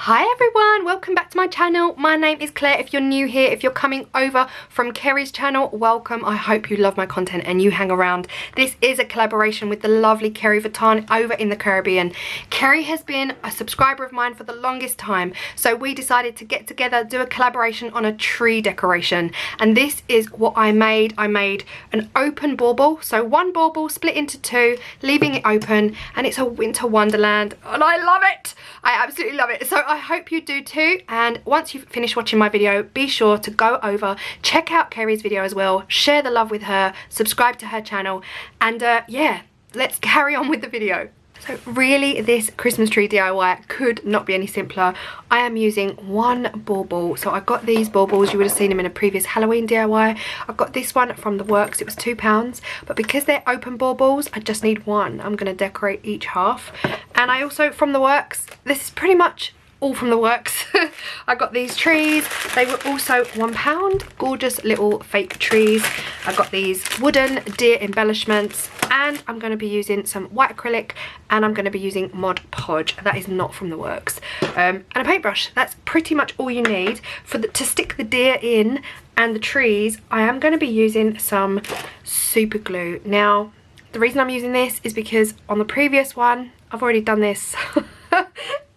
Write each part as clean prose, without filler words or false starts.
Hi everyone, welcome back to my channel. My name is Claire. If you're new here, if you're coming over from Kerry's channel, welcome. I hope you love my content and you hang around. This is a collaboration with the lovely Kerry over in the Caribbean. Kerry has been a subscriber of mine for the longest time, so we decided to get together, do a collaboration on a tree decoration, and this is what I made. I made an open bauble, so one bauble split into two, leaving it open, and it's a winter wonderland, and I love it. I absolutely love it. So I hope you do too, and once you've finished watching my video, be sure to go over, check out Kerry's video as well, share the love with her, subscribe to her channel, and yeah, let's carry on with the video. So really, this Christmas tree DIY could not be any simpler. I am using one bauble. So I got these baubles, you would have seen them in a previous Halloween DIY. I got this one from the works, it was £2, but because they're open baubles, I just need one. I'm going to decorate each half. And I also, from the works, this is pretty much all from the works. I got these trees, they were also £1, gorgeous little fake trees. I got these wooden deer embellishments, and I'm going to be using some white acrylic, and I'm going to be using Mod Podge, that is not from the works, and a paintbrush. That's pretty much all you need. To stick the deer in and the trees, I am going to be using some super glue. Now the reason I'm using this is because on the previous one I've already done this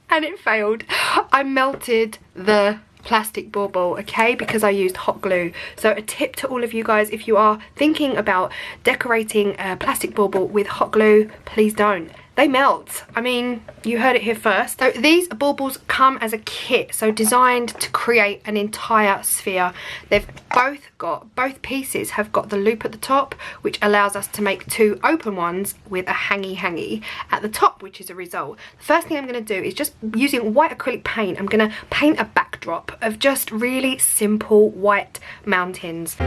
and it failed. I melted the plastic bauble, okay, because I used hot glue. So a tip to all of you guys, if you are thinking about decorating a plastic bauble with hot glue, please don't. They melt. I mean, you heard it here first. So these baubles come as a kit, so designed to create an entire sphere. They've both pieces have got the loop at the top, which allows us to make two open ones with a hangy at the top, which is a result. The first thing I'm going to do is, just using white acrylic paint, I'm going to paint a backdrop of just really simple white mountains.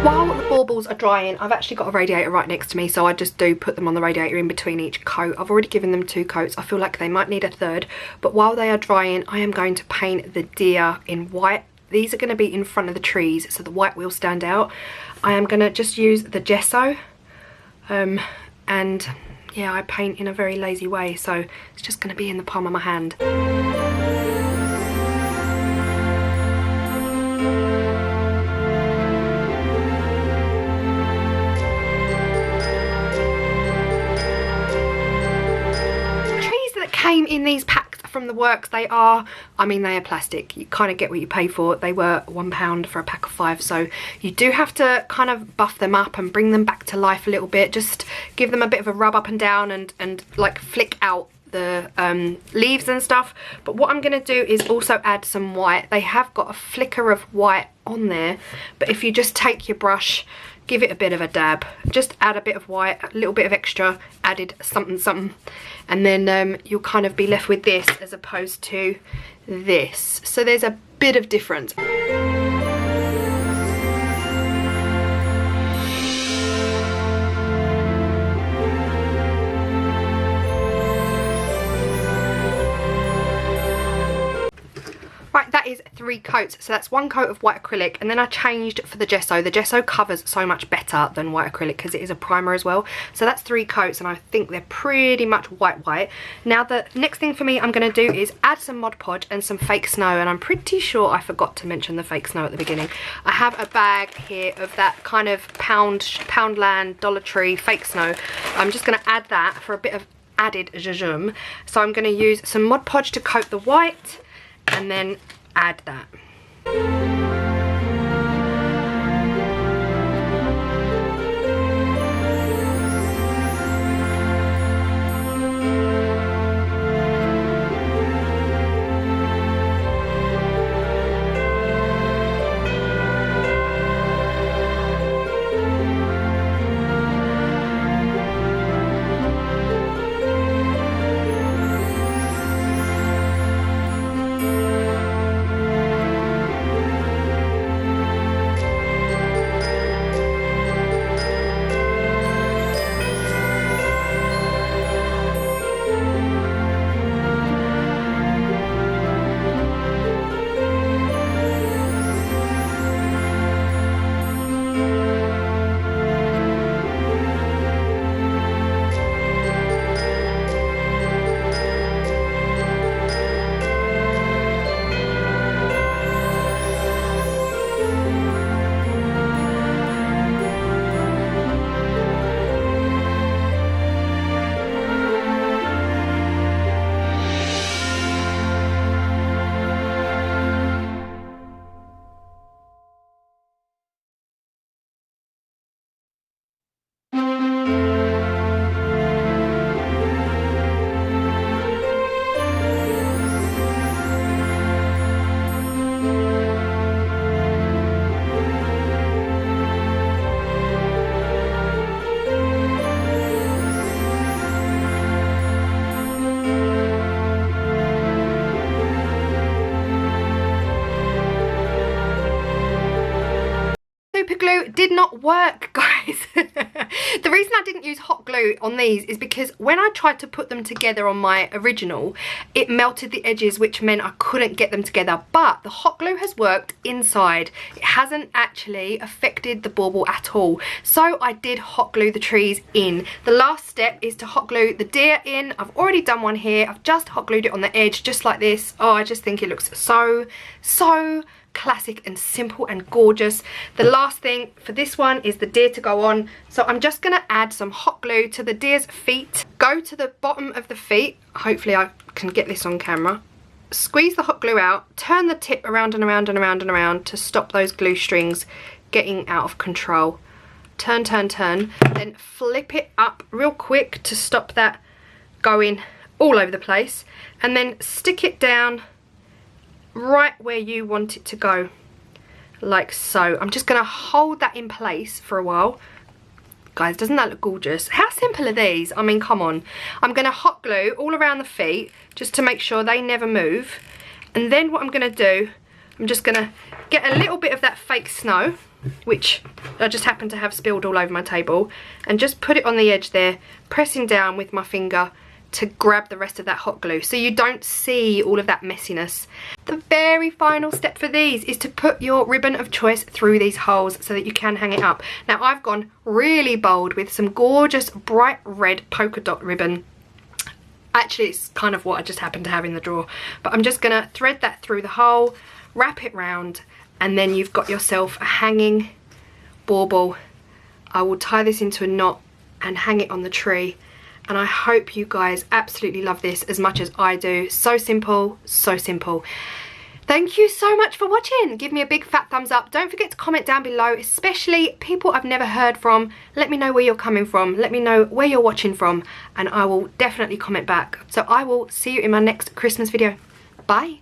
While the baubles are drying, I've actually got a radiator right next to me, so I just do put them on the radiator in between each coat. I've already given them 2 coats. I feel like they might need a third, but while they are drying, I am going to paint the deer in white. These are going to be in front of the trees, so the white will stand out. I am going to just use the gesso, and yeah, I paint in a very lazy way, so it's just going to be in the palm of my hand. Came in these packs from the works. They are, I mean, they are plastic. You kind of get what you pay for. They were £1 for a pack of 5, so you do have to kind of buff them up and bring them back to life a little bit. Just give them a bit of a rub up and down, and like flick out the leaves and stuff. But what I'm going to do is also add some white. They have got a flicker of white on there, but if you just take your brush, give it a bit of a dab, just add a bit of white, a little bit of extra added something, and then you'll kind of be left with this as opposed to this. So there's a bit of difference. Right, that is 3 coats, so that's 1 coat of white acrylic, and then I changed for the gesso. The gesso covers so much better than white acrylic because it is a primer as well. So that's 3 coats, and I think they're pretty much white. Now the next thing for me I'm going to do is add some Mod Podge and some fake snow, and I'm pretty sure I forgot to mention the fake snow at the beginning. I have a bag here of that kind of Poundland, Dollar Tree fake snow. I'm just going to add that for a bit of added zhuzh. So I'm going to use some Mod Podge to coat the white, and then add that. super glue did not work, guys. The reason I didn't use hot glue on these is because when I tried to put them together on my original, it melted the edges, which meant I couldn't get them together. But the hot glue has worked inside. It hasn't actually affected the bauble at all. So I did hot glue the trees in. The last step is to hot glue the deer in. I've already done one here. I've just hot glued it on the edge, just like this. Oh, I just think it looks so classic and simple and gorgeous. The last thing for this one is the deer to go on. So I'm just going to add some hot glue to the deer's feet. Go to the bottom of the feet. Hopefully I can get this on camera. Squeeze the hot glue out. Turn the tip around and around and around and around to stop those glue strings getting out of control. Turn, turn, turn. Then flip it up real quick to stop that going all over the place. And then stick it down right where you want it to go, like so. I'm just going to hold that in place for a while. Guys, doesn't that look gorgeous? How simple are these? I mean, come on. I'm going to hot glue all around the feet just to make sure they never move. And then what I'm going to do, I'm just going to get a little bit of that fake snow, which I just happen to have spilled all over my table, and just put it on the edge there, pressing down with my finger to grab the rest of that hot glue so you don't see all of that messiness. The very final step for these is to put your ribbon of choice through these holes so that you can hang it up. Now I've gone really bold with some gorgeous bright red polka dot ribbon. Actually, it's kind of what I just happen to have in the drawer, but I'm just gonna thread that through the hole, wrap it round, and then you've got yourself a hanging bauble. I will tie this into a knot and hang it on the tree. And I hope you guys absolutely love this as much as I do. So simple, so simple. Thank you so much for watching. Give me a big fat thumbs up. Don't forget to comment down below, especially people I've never heard from. Let me know where you're coming from. Let me know where you're watching from, and I will definitely comment back. So I will see you in my next Christmas video. Bye.